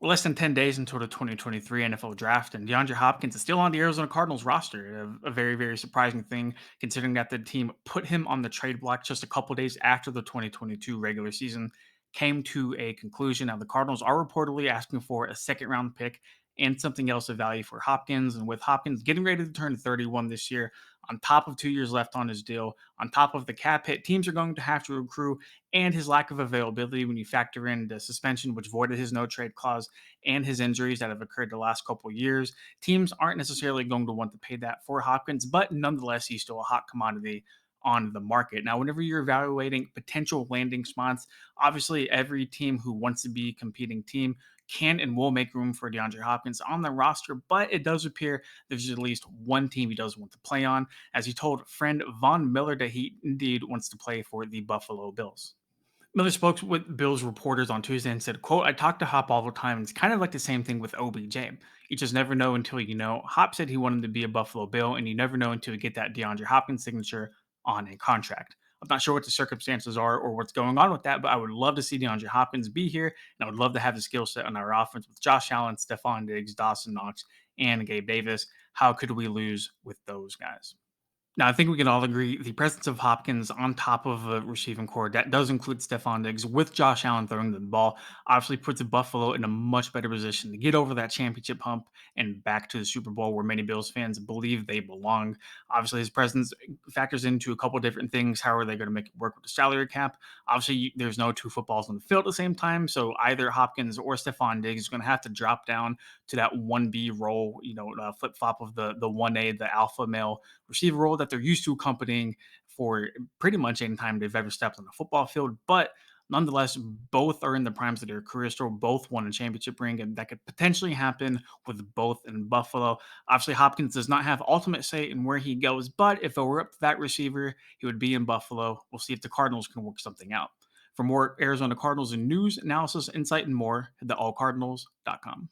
Less than 10 days until the 2023 NFL Draft, and DeAndre Hopkins is still on the Arizona Cardinals roster. A very, very surprising thing, considering that the team put him on the trade block just a couple days after the 2022 regular season came to a conclusion. Now, the Cardinals are reportedly asking for a second round pick and something else of value for Hopkins. And with Hopkins getting ready to turn 31 this year, on top of 2 years left on his deal, on top of the cap hit, teams are going to have to accrue and his lack of availability when you factor in the suspension, which voided his no trade clause, and his injuries that have occurred the last couple of years. Teams aren't necessarily going to want to pay that for Hopkins, but nonetheless, he's still a hot commodity on the market. Now, whenever you're evaluating potential landing spots, obviously every team who wants to be a competing team can and will make room for DeAndre Hopkins on the roster, but it does appear there's at least one team he does want to play on, as he told friend Von Miller that he indeed wants to play for the Buffalo Bills. Miller spoke with Bills reporters on Tuesday and said, quote, I talk to Hop all the time. And it's kind of like the same thing with OBJ. You just never know until you know. Hop said he wanted to be a Buffalo Bill, and you never know until you get that DeAndre Hopkins signature on a contract. I'm not sure what the circumstances are or what's going on with that, but I would love to see DeAndre Hopkins be here, and I would love to have the skill set on our offense with Josh Allen, Stefon Diggs, Dawson Knox, and Gabe Davis. How could we lose with those guys? Now, I think we can all agree the presence of Hopkins on top of a receiving core that does include Stefon Diggs with Josh Allen throwing the ball obviously puts Buffalo in a much better position to get over that championship hump and back to the Super Bowl where many Bills fans believe they belong. Obviously, his presence factors into a couple different things. How are they going to make it work with the salary cap? Obviously, there's no two footballs on the field at the same time, so either Hopkins or Stefon Diggs is going to have to drop down to that 1B role, flip flop of the 1A, the alpha male receiver role that they're used to accompanying for pretty much any time they've ever stepped on the football field. But nonetheless, both are in the primes of their career still. Both won a championship ring, and that could potentially happen with both in Buffalo. Obviously, Hopkins does not have ultimate say in where he goes, but if it were up to that receiver, he would be in Buffalo. We'll see if the Cardinals can work something out. For more Arizona Cardinals and news, analysis, insight, and more, head to allcardinals.com.